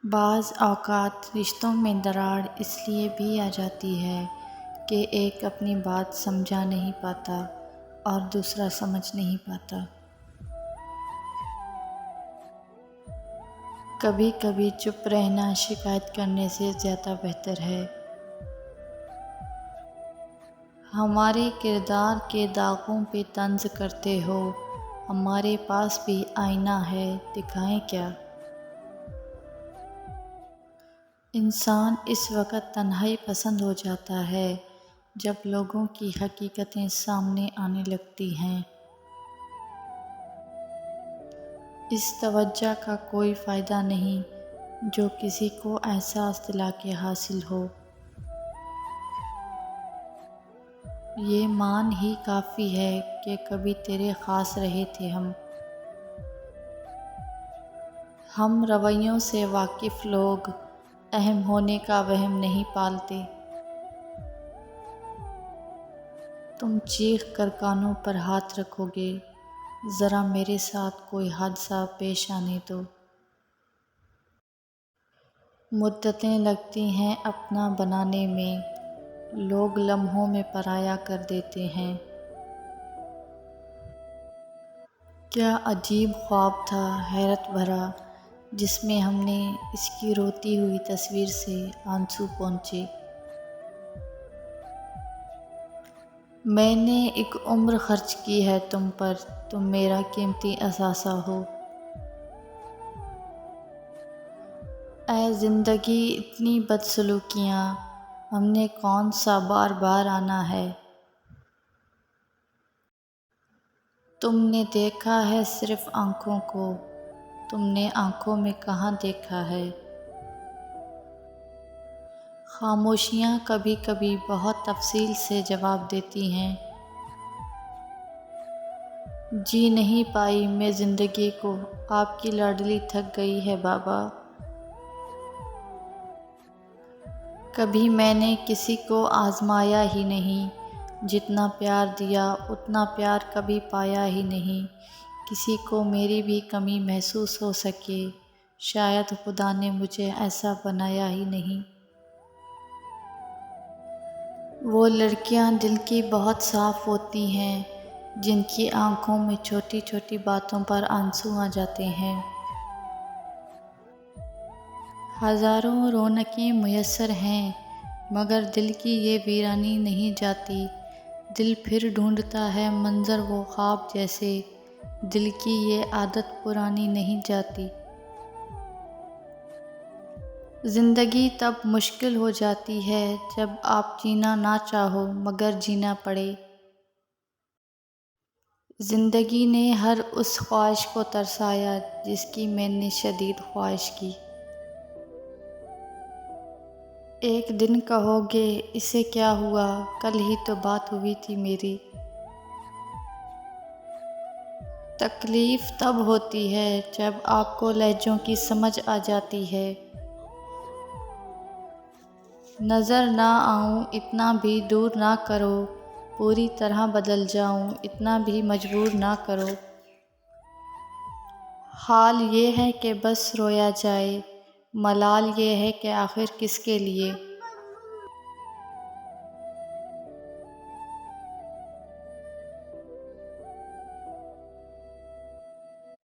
بعض اوقات رشتوں میں دراڑ اس لیے بھی آ جاتی ہے کہ ایک اپنی بات سمجھا نہیں پاتا اور دوسرا سمجھ نہیں پاتا۔ کبھی کبھی چپ رہنا شکایت کرنے سے زیادہ بہتر ہے۔ ہمارے کردار کے داغوں پہ طنز کرتے ہو، ہمارے پاس بھی آئینہ ہے، دکھائیں کیا؟ انسان اس وقت تنہائی پسند ہو جاتا ہے جب لوگوں کی حقیقتیں سامنے آنے لگتی ہیں۔ اس توجہ کا کوئی فائدہ نہیں جو کسی کو احساس دلا کے حاصل ہو۔ یہ مان ہی کافی ہے کہ کبھی تیرے خاص رہے تھے ہم۔ ہم رویوں سے واقف لوگ اہم ہونے کا وہم نہیں پالتے۔ تم چیخ کر کانوں پر ہاتھ رکھو گے، ذرا میرے ساتھ کوئی حادثہ پیش آنے دو۔ مدتیں لگتی ہیں اپنا بنانے میں، لوگ لمحوں میں پرایا کر دیتے ہیں۔ کیا عجیب خواب تھا حیرت بھرا، جس میں ہم نے اس کی روتی ہوئی تصویر سے آنسو پونچھے۔ میں نے ایک عمر خرچ کی ہے تم پر، تم میرا قیمتی اثاثہ ہو۔ اے زندگی اتنی بدسلوکیاں، ہم نے کون سا بار بار آنا ہے؟ تم نے دیکھا ہے صرف آنکھوں کو، تم نے آنکھوں میں کہاں دیکھا ہے؟ خاموشیاں کبھی کبھی بہت تفصیل سے جواب دیتی ہیں۔ جی نہیں پائی میں زندگی کو، آپ کی لاڈلی تھک گئی ہے بابا۔ کبھی میں نے کسی کو آزمایا ہی نہیں، جتنا پیار دیا اتنا پیار کبھی پایا ہی نہیں۔ کسی کو میری بھی کمی محسوس ہو سکے، شاید خدا نے مجھے ایسا بنایا ہی نہیں۔ وہ لڑکیاں دل کی بہت صاف ہوتی ہیں، جن کی آنکھوں میں چھوٹی چھوٹی باتوں پر آنسو آ جاتے ہیں۔ ہزاروں رونقیں میسر ہیں مگر دل کی یہ ویرانی نہیں جاتی۔ دل پھر ڈھونڈتا ہے منظر وہ خواب جیسے، دل کی یہ عادت پرانی نہیں جاتی۔ زندگی تب مشکل ہو جاتی ہے جب آپ جینا نہ چاہو مگر جینا پڑے۔ زندگی نے ہر اس خواہش کو ترسایا جس کی میں نے شدید خواہش کی۔ ایک دن کہو گے اسے کیا ہوا، کل ہی تو بات ہوئی تھی میری۔ تکلیف تب ہوتی ہے جب آپ کو لہجوں کی سمجھ آ جاتی ہے۔ نظر نہ آؤں اتنا بھی دور نہ کرو، پوری طرح بدل جاؤں اتنا بھی مجبور نہ کرو۔ حال یہ ہے کہ بس رویا جائے، ملال یہ ہے کہ آخر کس کے لیے۔